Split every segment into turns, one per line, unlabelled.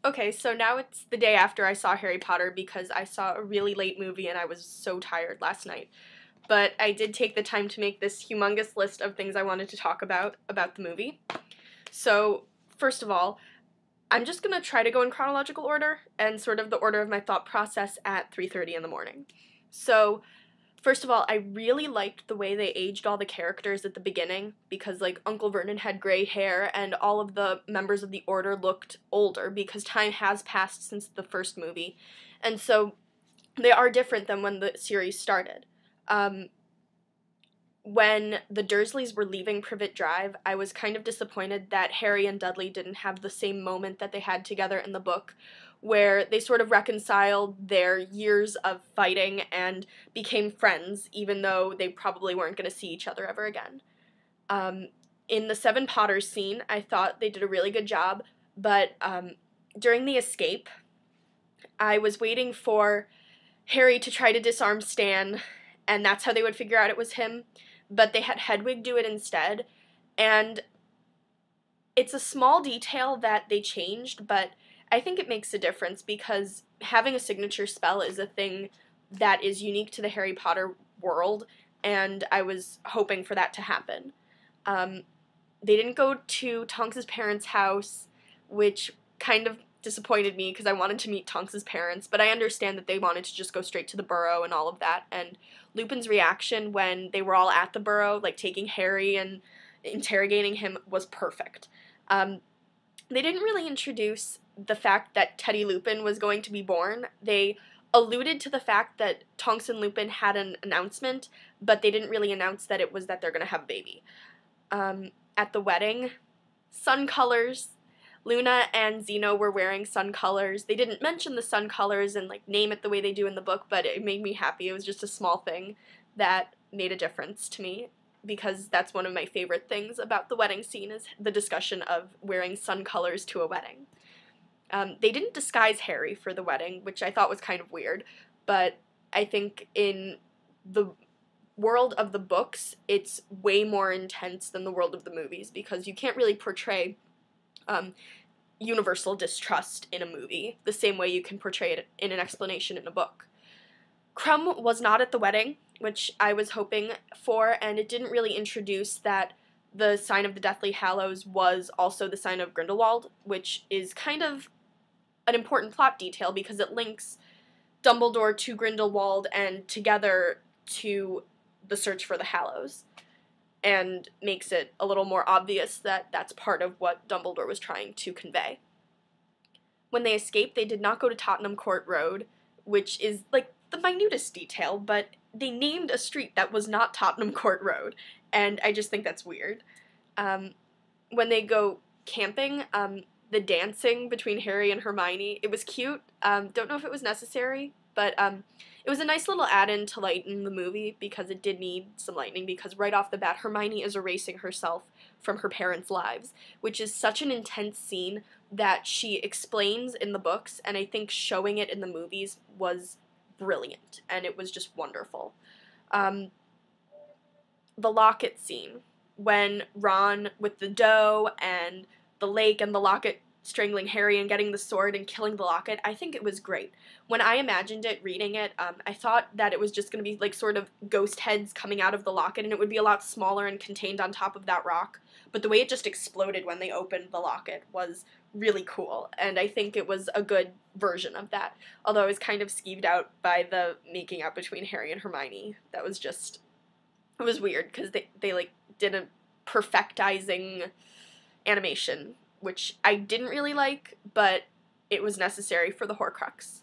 Okay, so now it's the day after I saw Harry Potter because I saw a really late movie and I was so tired last night. But I did take the time to make this humongous list of things I wanted to talk about the movie. So, first of all, I'm just going to try to go in chronological order and sort of the order of my thought process at 3:30 in the morning. So, first of all, I really liked the way they aged all the characters at the beginning because, like, Uncle Vernon had gray hair and all of the members of the Order looked older because time has passed since the first movie. And so they are different than when the series started. Um, when the Dursleys were leaving Privet Drive, I was kind of disappointed that Harry and Dudley didn't have the same moment that they had together in the book, where they sort of reconciled their years of fighting and became friends, even though they probably weren't going to see each other ever again. In the Seven Potters scene, I thought they did a really good job, but during the escape, I was waiting for Harry to try to disarm Stan, and that's how they would figure out it was him, but they had Hedwig do it instead, and it's a small detail that they changed, but I think it makes a difference because having a signature spell is a thing that is unique to the Harry Potter world, and I was hoping for that to happen. They didn't go to Tonks's parents' house, which kind of disappointed me because I wanted to meet Tonks's parents, but I understand that they wanted to just go straight to the Burrow and all of that, and Lupin's reaction when they were all at the Burrow, like taking Harry and interrogating him, was perfect. They didn't really introduce the fact that Teddy Lupin was going to be born. They alluded to the fact that Tonks and Lupin had an announcement, but they didn't really announce that it was that they're going to have a baby. At the wedding, sun colors. Luna and Zeno were wearing sun colors. They didn't mention the sun colors and, like, name it the way they do in the book, but it made me happy. It was just a small thing that made a difference to me, because that's one of my favorite things about the wedding scene is the discussion of wearing sun colors to a wedding. They didn't disguise Harry for the wedding, which I thought was kind of weird, but I think in the world of the books, it's way more intense than the world of the movies, because you can't really portray universal distrust in a movie the same way you can portray it in an explanation in a book. Krum was not at the wedding, which I was hoping for, and it didn't really introduce that the sign of the Deathly Hallows was also the sign of Grindelwald, which is kind of an important plot detail because it links Dumbledore to Grindelwald and together to the search for the Hallows, and makes it a little more obvious that that's part of what Dumbledore was trying to convey. When they escaped, they did not go to Tottenham Court Road, which is, like, the minutest detail, but they named a street that was not Tottenham Court Road, and I just think that's weird. When they go camping, the dancing between Harry and Hermione, it was cute. Don't know if it was necessary, but it was a nice little add-in to lighten the movie because it did need some lightening, because right off the bat, Hermione is erasing herself from her parents' lives, which is such an intense scene that she explains in the books, and I think showing it in the movies was brilliant, and it was just wonderful. The locket scene, when Ron with the dough and the lake and the locket strangling Harry and getting the sword and killing the locket, I think it was great. When I imagined it, reading it, I thought that it was just going to be like sort of ghost heads coming out of the locket, and it would be a lot smaller and contained on top of that rock, but the way it just exploded when they opened the locket was really cool, and I think it was a good version of that, although I was kind of skeeved out by the making out between Harry and Hermione. That was just, it was weird, because they like, did a perfectizing animation, which I didn't really like, but it was necessary for the Horcrux.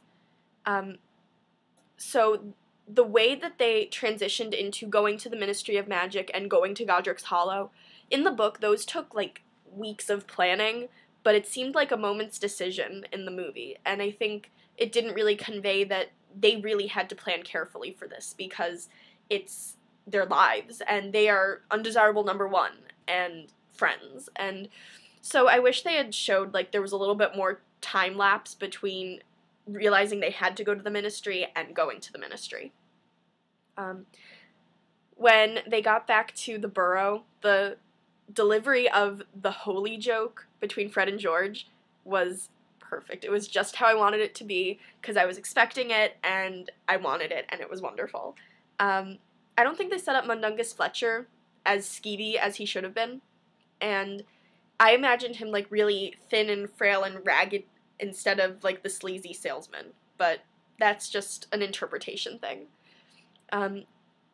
So the way that they transitioned into going to the Ministry of Magic and going to Godric's Hollow, in the book, those took, like, weeks of planning, but it seemed like a moment's decision in the movie, and I think it didn't really convey that they really had to plan carefully for this, because it's their lives, and they are undesirable number one, and friends, and so I wish they had showed, like, there was a little bit more time lapse between realizing they had to go to the Ministry and going to the Ministry. When they got back to the Burrow, the delivery of the holy joke between Fred and George was perfect. It was just how I wanted it to be, because I was expecting it, and I wanted it, and it was wonderful. I don't think they set up Mundungus Fletcher as skeevy as he should have been, and I imagined him, like, really thin and frail and ragged instead of, like, the sleazy salesman, but that's just an interpretation thing.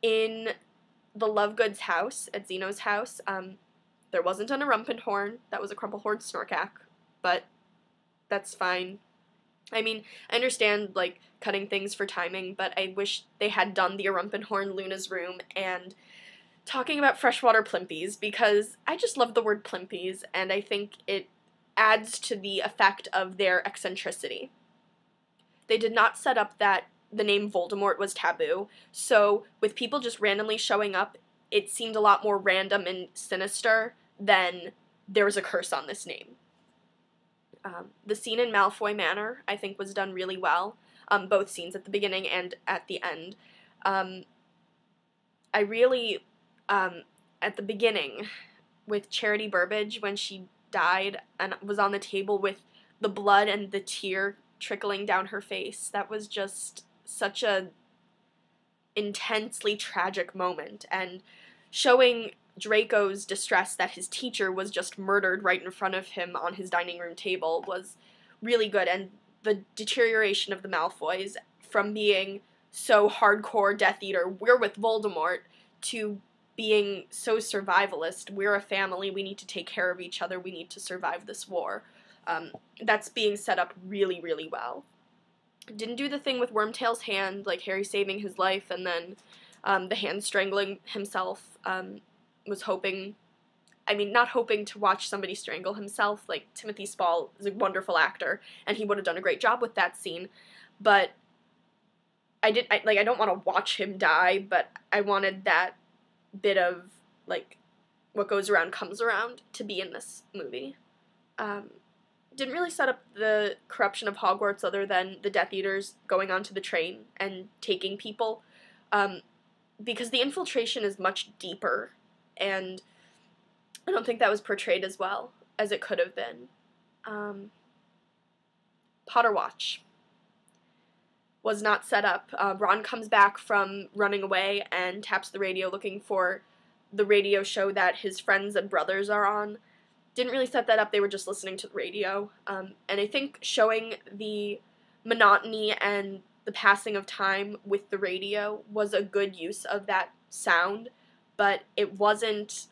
In the Lovegoods house, at Zeno's house, there wasn't an Horn. That was a Crumplehorn Snorkack, but that's fine. I mean, I understand, like, cutting things for timing, but I wish they had done the Horn Luna's room and talking about freshwater plimpies, because I just love the word plimpies, and I think it adds to the effect of their eccentricity. They did not set up that the name Voldemort was taboo, so with people just randomly showing up, it seemed a lot more random and sinister than there was a curse on this name. The scene in Malfoy Manor, I think, was done really well, both scenes at the beginning and at the end. I really, at the beginning, with Charity Burbage, when she died and was on the table with the blood and the tear trickling down her face, that was just such a intensely tragic moment, and showing Draco's distress that his teacher was just murdered right in front of him on his dining room table was really good, and the deterioration of the Malfoys from being so hardcore Death Eater, we're with Voldemort, to being so survivalist, we're a family, we need to take care of each other, we need to survive this war. That's being set up really, really well. Didn't do the thing with Wormtail's hand, like Harry saving his life, and then the hand strangling himself. Was hoping, I mean, not hoping to watch somebody strangle himself. Like, Timothy Spall is a wonderful actor, and he would have done a great job with that scene, but I don't want to watch him die, but I wanted that bit of, like, what goes around comes around to be in this movie. Didn't really set up the corruption of Hogwarts other than the Death Eaters going onto the train and taking people, because the infiltration is much deeper, and I don't think that was portrayed as well as it could have been. Potter Watch was not set up. Ron comes back from running away and taps the radio looking for the radio show that his friends and brothers are on. Didn't really set that up, they were just listening to the radio. And I think showing the monotony and the passing of time with the radio was a good use of that sound, but it wasn't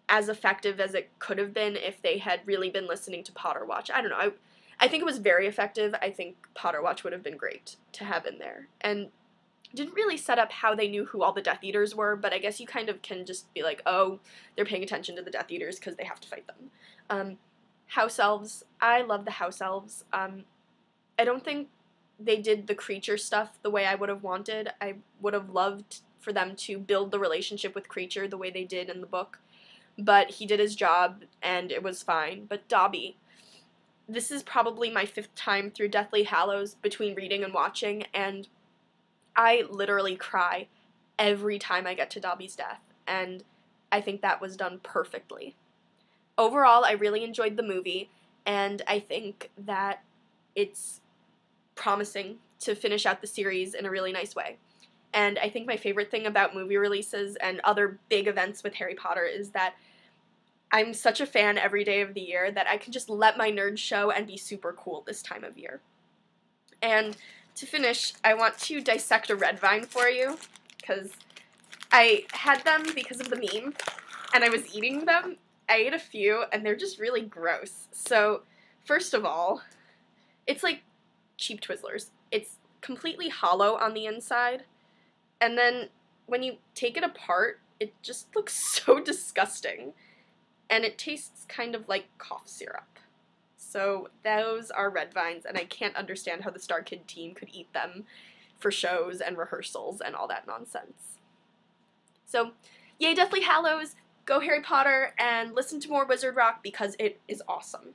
as effective as it could have been if they had really been listening to Potter Watch. I don't know, I think it was very effective. I think Potter Watch would have been great to have in there. And didn't really set up how they knew who all the Death Eaters were, but I guess you kind of can just be like, oh, they're paying attention to the Death Eaters because they have to fight them. House Elves. I love the House Elves. I don't think they did the creature stuff the way I would have wanted. I would have loved for them to build the relationship with Creature the way they did in the book, but he did his job, and it was fine. But Dobby, this is probably my 5th time through Deathly Hallows between reading and watching, and I literally cry every time I get to Dobby's death, and I think that was done perfectly. Overall, I really enjoyed the movie, and I think that it's promising to finish out the series in a really nice way. And I think my favorite thing about movie releases and other big events with Harry Potter is that I'm such a fan every day of the year that I can just let my nerd show and be super cool this time of year. And to finish, I want to dissect a red vine for you, because I had them because of the meme, and I was eating them. I ate a few, and they're just really gross. So, first of all, it's like cheap Twizzlers. It's completely hollow on the inside, and then when you take it apart, it just looks so disgusting, and it tastes kind of like cough syrup. So those are red vines, and I can't understand how the Star Kid team could eat them for shows and rehearsals and all that nonsense. So, yay Deathly Hallows, go Harry Potter, and listen to more Wizard Rock because it is awesome.